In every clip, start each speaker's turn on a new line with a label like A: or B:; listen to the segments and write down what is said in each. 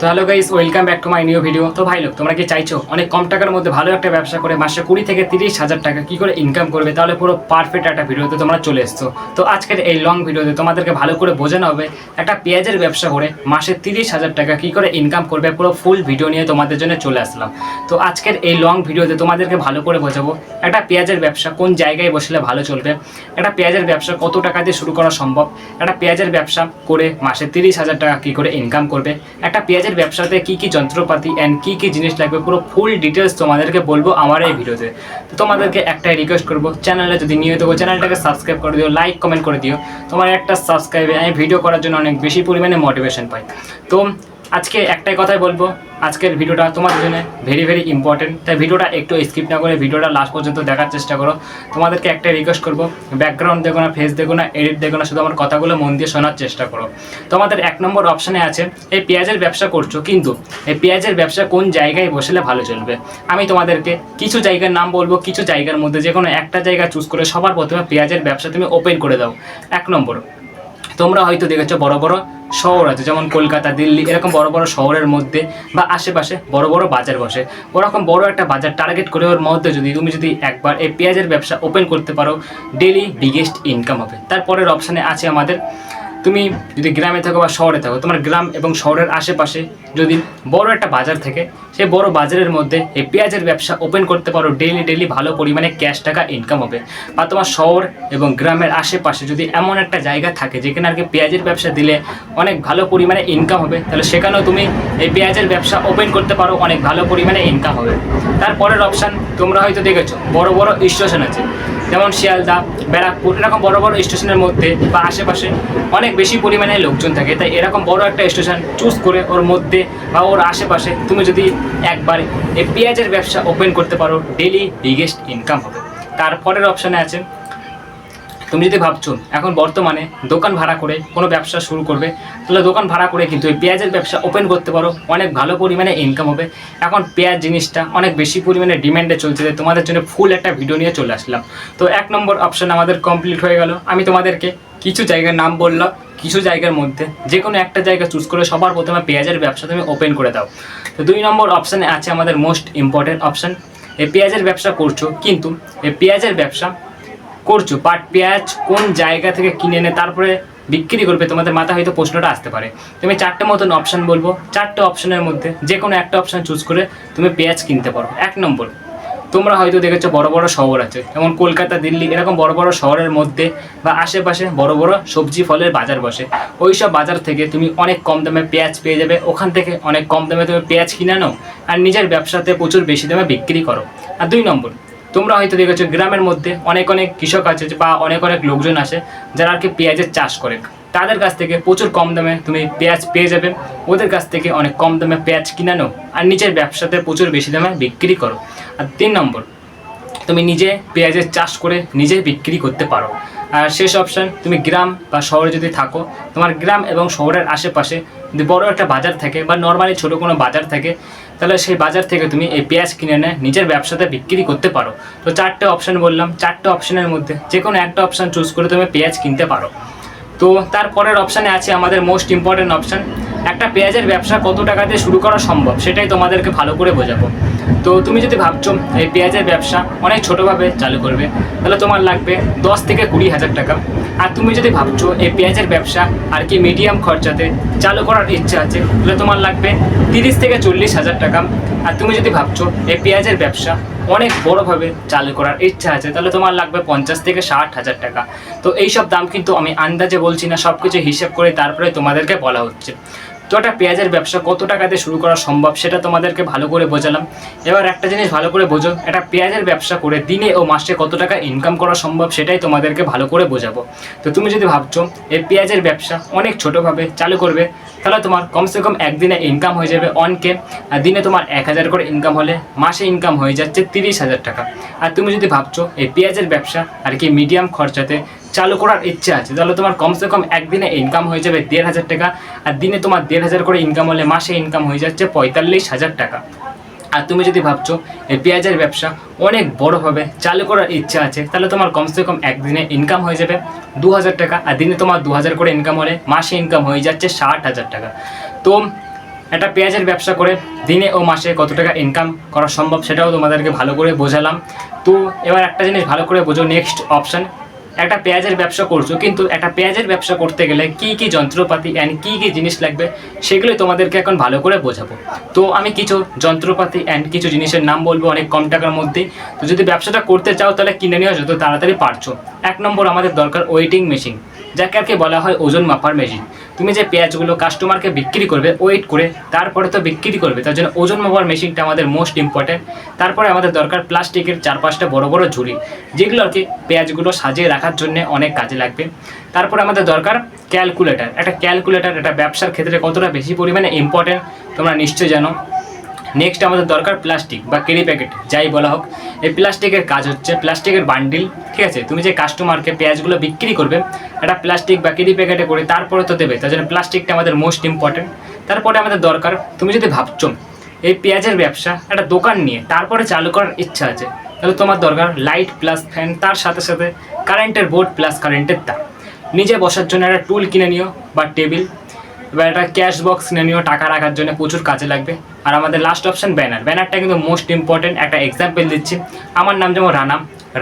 A: তো hello guys, welcome back to my new video. তো ভাই লোক, তোমরা কি চাইছো অনেক কম টাকার মধ্যে ভালো একটা ব্যবসা করে মাসে 20 থেকে 30,000 টাকা কি করে ইনকাম করবে? তাহলে পুরো পারফেক্ট একটা ভিডিওতে তোমরা চলে এসছো। তো আজকের এই লং ভিডিওতে তোমাদেরকে ভালো করে বোঝানো হবে একটা পেঁয়াজের ব্যবসা করে মাসে 30,000 টাকা কি করে ইনকাম করবে। পুরো ফুল ভিডিও নিয়ে তোমাদের জন্য চলে আসলাম। তো আজকের এই লং ভিডিওতে তোমাদেরকে ভালো করে বোঝাবো একটা পেঁয়াজের ব্যবসা কোন জায়গায় বসলে ভালো চলবে, একটা পেঁয়াজের ব্যবসা কত টাকা দিয়ে শুরু করা সম্ভব, একটা পেঁয়াজের ব্যবসা করে মাসে 30,000 টাকা কি করে ইনকাম করবে, একটা পেঁয়াজের ব্যবসাতে কি কি যন্ত্রপাতি অ্যান্ড কি কি জিনিস লাগবে, পুরো ফুল ডিটেলস তোমাদেরকে বলবো আমার এই ভিডিওতে। তো তোমাদেরকে একটাই রিকোয়েস্ট করবো, চ্যানেলে যদি নিয়ে থাকো চ্যানেলটাকে সাবস্ক্রাইব করে দিও, লাইক কমেন্ট করে দিও। তোমার একটা সাবস্ক্রাইবে আমি ভিডিও করার জন্য অনেক বেশি পরিমাণে মোটিভেশন পাই। তো আজকে একটাই কথাই বলবো, আজকের ভিডিওটা তোমাদের জন্য ভেরি ভেরি ইম্পর্টেন্ট। তাই ভিডিওটা একটু স্কিপ না করে ভিডিওটা লাস্ট পর্যন্ত দেখার চেষ্টা করো। তোমাদেরকে একটাই রিকোয়েস্ট করবো, ব্যাকগ্রাউন্ড দেখো না, ফেস দেখো না, এডিট দেখো না, শুধু আমার কথাগুলো মন দিয়ে শোনার চেষ্টা করো। তোমাদের 1 নম্বর অপশানে আছে এই পেঁয়াজের ব্যবসা করছো, কিন্তু এই পেঁয়াজের ব্যবসা কোন জায়গায় বসলে ভালো চলবে। আমি তোমাদেরকে কিছু জায়গার নাম বলবো, কিছু জায়গার মধ্যে যে কোনো একটা জায়গা চুজ করে সবার প্রথমে পেঁয়াজের ব্যবসা তুমি ওপেন করে দাও। 1 নম্বর, তোমরা হয়তো দেখেছো বড় বড় শহর আছে, যেমন কলকাতা, দিল্লি, এরকম বড় বড় শহরের মধ্যে বা আশেপাশে বড় বড় বাজার বসে। ওরকম বড় একটা বাজার টার্গেট করে ওর মধ্যে তুমি যদি একবার এই পেঁয়াজের ব্যবসা ওপেন করতে পারো, ডেলি বিগেস্ট ইনকাম হবে। তারপরের অপশানে আছে আমাদের, তুমি যদি গ্রামে থাকো বা শহরে থাকো, তোমার গ্রাম এবং শহরের আশেপাশে যদি বড় একটা বাজার থাকে, সেই বড় বাজারের মধ্যে এই পেঁয়াজের ব্যবসা ওপেন করতে পারো, ডেলি ভালো পরিমাণে ক্যাশ টাকা ইনকাম হবে। বা তোমার শহর এবং গ্রামের আশেপাশে যদি এমন একটা জায়গা থাকে যেখানে আর কি পেঁয়াজের ব্যবসা দিলে অনেক ভালো পরিমাণে ইনকাম হবে, তাহলে সেখানেও তুমি এই পেঁয়াজের ব্যবসা ওপেন করতে পারো, অনেক ভালো পরিমাণে ইনকাম হবে। তারপরের অপশান, তোমরা হয়তো দেখেছো বড় বড় স্টেশন আছে, যেমন শিয়ালদা, ব্যারাকপুর, এরকম বড় বড় স্টেশনের মধ্যে বা আশেপাশে অনেক বেশি পরিমাণে লোকজন থাকে। তাই এরকম বড় একটা স্টেশন চুজ করে ওর মধ্যে বা ওর আশেপাশে তুমি যদি একবার এই পেঁয়াজের ব্যবসা ওপেন করতে পারো, ডেলি বিগেস্ট ইনকাম হবে। তারপরের অপশানে আছে, তুমি যদি ভাবছো এখন বর্তমানে দোকান ভাড়া করে কোনো ব্যবসা শুরু করবে, তাহলে দোকান ভাড়া করে কিন্তু এই পেঁয়াজের ব্যবসা ওপেন করতে পারো, অনেক ভালো পরিমাণে ইনকাম হবে। এখন পেঁয়াজ জিনিসটা অনেক বেশি পরিমাণে ডিম্যান্ডে চলছে, তোমাদের জন্য ফুল একটা ভিডিও নিয়ে চলে আসলাম। তো 1 নম্বর অপশান আমাদের কমপ্লিট হয়ে গেল। আমি তোমাদেরকে কিছু জায়গার নাম বললাম, কিছু জায়গার মধ্যে যে কোনো একটা জায়গা চুজ করে সবার প্রথমে পেঁয়াজের ব্যবসা তুমি ওপেন করে দাও। তো 2 নম্বর অপশানে আছে আমাদের মোস্ট ইম্পর্টেন্ট অপশান, এই পেঁয়াজের ব্যবসা করছো, কিন্তু এই পেঁয়াজের ব্যবসা করছো বাট পেঁয়াজ কোন জায়গা থেকে কিনে এনে তারপরে বিক্রি করবে, তোমাদের মাথায় হয়তো প্রশ্নটা আসতে পারে। তুমি 4টে মতন অপশান বলবো, 4টে অপশানের মধ্যে যে কোনো একটা অপশান চুজ করে তুমি পেঁয়াজ কিনতে পারো। 1 নম্বর, তোমরা হয়তো দেখেছো বড় বড় শহর আছে, যেমন কলকাতা, দিল্লি, এরকম বড় বড় শহরের মধ্যে বা আশেপাশে বড় বড় সবজি ফলের বাজার বসে। ওই সব বাজার থেকে তুমি অনেক কম দামে পেঁয়াজ পেয়ে যাবে, ওখান থেকে অনেক কম দামে তুমি পেঁয়াজ কিনে নাও আর নিজের ব্যবসাতে প্রচুর বেশি দামে বিক্রি করো। আর 2 নম্বর, তোমরা হয়তো দেখেছো গ্রামের মধ্যে অনেক কৃষক আছে বা অনেক লোকজন আছে যারা আর কি পেঁয়াজের চাষ করে, তাদের কাছ থেকে প্রচুর কম দামে তুমি পেঁয়াজ পেয়ে যাবে, ওদের কাছ থেকে অনেক কম দামে পেঁয়াজ কিনে নাও আর নিজের ব্যবসাতে প্রচুর বেশি দামে বিক্রি করো। আর 3 নম্বর, তুমি নিজে পেঁয়াজের চাষ করে নিজে বিক্রি করতে পারো। আর শেষ অপশান, তুমি গ্রাম বা শহরে যদি থাকো, তোমার গ্রাম এবং শহরের আশেপাশে যদি বড় একটা বাজার থাকে বা নর্মালি ছোটো কোনো বাজার থাকে, তাহলে সেই বাজার থেকে তুমি এই পেঁয়াজ কিনে এনে নিজের ব্যবসাতে বিক্রি করতে পারো। তো 4টে অপশান বললাম, 4টে অপশানের মধ্যে যে কোনো একটা অপশান চুজ করে তুমি পেঁয়াজ কিনতে পারো। তো তারপরের অপশানে আছে আমাদের মোস্ট ইম্পর্টেন্ট অপশান, একটা পেঁয়াজের ব্যবসা কত টাকা দিয়ে শুরু করা সম্ভব সেটাই তোমাদেরকে ভালো করে বোঝাবো। তো তুমি যদি ভাবছো এই পেঁয়াজের ব্যবসা অনেক ছোটোভাবে চালু করবে, তাহলে তোমার লাগবে 10 থেকে 20,000 টাকা। আর তুমি যদি ভাবছো এই পেঁয়াজের ব্যবসা আর কি মিডিয়াম খরচাতে চালু করার ইচ্ছা আছে, তাহলে তোমার লাগবে 30 থেকে 40,000 টাকা। আর তুমি যদি ভাবছো এই পেঁয়াজের ব্যবসা অনেক বড়োভাবে চালু করার ইচ্ছা আছে, তাহলে তোমার লাগবে 50 থেকে 60,000 টাকা। তো এইসব দাম কিন্তু আমি আন্দাজে বলছি না, সব কিছু হিসেব করে তারপরে তোমাদেরকে বলা হচ্ছে। তো একটা পেঁয়াজের ব্যবসা কত টাকাতে শুরু করা সম্ভব সেটা তোমাদেরকে ভালো করে বোঝালাম। এবার একটা জিনিস ভালো করে বোঝো, একটা পেঁয়াজের ব্যবসা করে দিনে ও মাসে কত টাকা ইনকাম করা সম্ভব সেটাই তোমাদেরকে ভালো করে বোঝাবো। তো তুমি যদি ভাবছো এই পেঁয়াজের ব্যবসা অনেক ছোটোভাবে চালু করবে, তাহলে তোমার কমসে কম একদিনে ইনকাম হয়ে যাবে 1K, আর দিনে তোমার 1,000 করে ইনকাম হলে মাসে ইনকাম হয়ে যাচ্ছে 30,000 টাকা। আর তুমি যদি ভাবছো এই পেঁয়াজের ব্যবসা আর কি মিডিয়াম খরচাতে চালু করার ইচ্ছা আছে, তাহলে তোমার কমসে কম একদিনে ইনকাম হয়ে যাবে 1,500 টাকা, আর দিনে তোমার 1,500 করে ইনকাম হলে মাসে ইনকাম হয়ে যাচ্ছে 45,000 টাকা। আর তুমি যদি ভাবছো এই পেঁয়াজের ব্যবসা অনেক বড়োভাবে চালু করার ইচ্ছা আছে, তাহলে তোমার কমসে কম একদিনে ইনকাম হয়ে যাবে 2,000 টাকা, আর দিনে তোমার 2,000 করে ইনকাম হলে মাসে ইনকাম হয়ে যাচ্ছে 60,000 টাকা। তো একটা পেঁয়াজের ব্যবসা করে দিনে ও মাসে কত টাকা ইনকাম করা সম্ভব সেটাও তোমাদেরকে ভালো করে বোঝালাম। তো এবার একটা জিনিস ভালো করে বোঝো, নেক্সট অপশান, একটা পেঁয়াজের ব্যবসা করছো, কিন্তু একটা পেঁয়াজের ব্যবসা করতে গেলে কি কি যন্ত্রপাতি অ্যান্ড কি কি জিনিস লাগবে সেগুলোই তোমাদেরকে এখন ভালো করে বোঝাবো। তো আমি কিছু যন্ত্রপাতি অ্যান্ড কিছু জিনিসের নাম বলবো অনেক কম টাকার মধ্যেই। তো যদি ব্যবসাটা করতে চাও তাহলে কিনে নিও যত তাড়াতাড়ি পারছো। 1 নম্বর আমাদের দরকার ওয়েটিং মেশিন, যাকে আর কি বলা হয় ওজন মাপার মেশিন। তুমি যে পেঁয়াজগুলো কাস্টমারকে বিক্রি করবে ওয়েট করে, তারপরে তো বিক্রি করবে, তার জন্য ওজন মাপার মেশিনটা আমাদের মোস্ট ইম্পর্টেন্ট। তারপরে আমাদের দরকার প্লাস্টিকের 4-5টা বড় বড় ঝুড়ি, যেগুলো আর কি পেঁয়াজগুলো সাজিয়ে রাখার জন্য অনেক কাজে লাগবে। তারপরে আমাদের দরকার ক্যালকুলেটার। একটা ক্যালকুলেটার এটা ব্যবসার ক্ষেত্রে কতটা বেশি পরিমাণে ইম্পর্টেন্ট তোমরা নিশ্চয়ই জানো। নেক্সট আমাদের দরকার প্লাস্টিক বা ক্যারি প্যাকেট, যাই বলা হোক। এই প্লাস্টিকের কাজ হচ্ছে প্লাস্টিকের বান্ডিল, ঠিক আছে? তুমি যে কাস্টমারকে পেঁয়াজগুলো বিক্রি করবে একটা প্লাস্টিক বা ক্যারি প্যাকেটে করে তারপরে তো দেবে, তার জন্য প্লাস্টিকটা আমাদের মোস্ট ইম্পর্টেন্ট। তারপরে আমাদের দরকার, তুমি যদি ভাবছো এই পেঁয়াজের ব্যবসা একটা দোকান নিয়ে তারপরে চালু করার ইচ্ছা আছে, তাহলে তোমার দরকার লাইট প্লাস ফ্যান, তার সাথে সাথে কারেন্টের বোর্ড প্লাস কারেন্টের তার। নিজে বসার জন্য একটা টুল কিনে নিও বা টেবিল, এবার একটা ক্যাশ বক্স কিনে নিও, টাকা রাখার জন্য প্রচুর কাজে লাগবে। আর আমাদের লাস্ট অপশন ব্যানার। ব্যানারটা কিন্তু মোস্ট ইম্পর্টেন্ট। একটা এক্সাম্পল দিচ্ছি, আমার নাম যেমন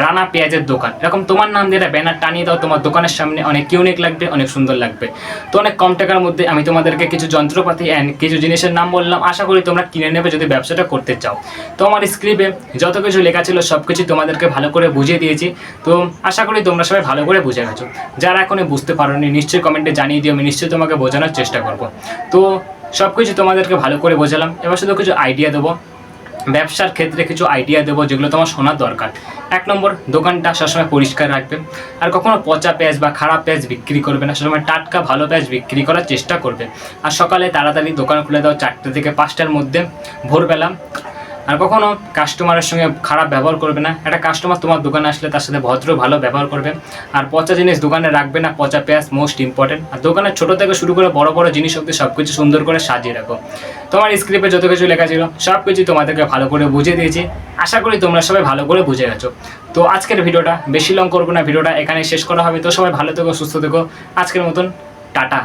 A: রানা পেঁয়াজের দোকান, এরকম তোমার নাম দিয়ে একটা ব্যানার টানিয়ে দাও তোমার দোকানের সামনে, অনেক ইউনিক লাগবে, অনেক সুন্দর লাগবে। তো অনেক কম টাকার মধ্যে আমি তোমাদেরকে কিছু যন্ত্রপাতি অ্যান্ড কিছু জিনিসের নাম বললাম, আশা করি তোমরা কিনে নেবে যদি ব্যবসাটা করতে চাও। তো আমার স্ক্রিপ্টে যত কিছু লেখা ছিল সব কিছু তোমাদেরকে ভালো করে বুঝিয়ে দিয়েছি। তো আশা করি তোমরা সবাই ভালো করে বুঝে গেছো। যারা এখনও বুঝতে পারোনি নিশ্চয়ই কমেন্টে জানিয়ে দিও, আমি নিশ্চয়ই তোমাকে বোঝানোর চেষ্টা করব। তো সব কিছু তোমাদেরকে ভালো করে বোঝালাম, এবার শুধু কিছু আইডিয়া দেবো, ব্যবসার ক্ষেত্রে কিছু আইডিয়া দেবো যেগুলো তোমার শোনার দরকার। 1 নম্বর, দোকানটা সবসময় পরিষ্কার রাখবে, আর কখনো পচা পেঁয়াজ বা খারাপ পেঁয়াজ বিক্রি করবে না, সবসময় টাটকা ভালো পেঁয়াজ বিক্রি করার চেষ্টা করবে। আর সকালে তাড়াতাড়ি দোকান খুলে দাও 4টে থেকে 5টার মধ্যে, ভোরবেলা। আর কখনো কাস্টমারের সঙ্গে খারাপ ব্যবহার করবে না। একটা কাস্টমার তোমার দোকানে আসলে তার সাথে ভদ্র ভালো ব্যবহার করবে। আর পচা জিনিস দোকানে রাখবে না, পচা পেঁয়াজ মোস্ট ইম্পর্টেন্ট। আর দোকানের ছোটো থেকে শুরু করে বড় বড় জিনিস অব্দি সব কিছু সুন্দর করে সাজিয়ে রাখো। তোমার স্ক্রিপ্টে যত কিছু লেখা ছিল সব কিছু তোমাদেরকে ভালো করে বুঝিয়ে দিয়েছি, আশা করি তোমরা সবাই ভালো করে বুঝে গেছো। তো আজকের ভিডিওটা বেশি লং করবো না, ভিডিওটা এখানে শেষ করা হবে। তো সবাই ভালো থেকো, সুস্থ থেকো, আজকের মতন টাটা।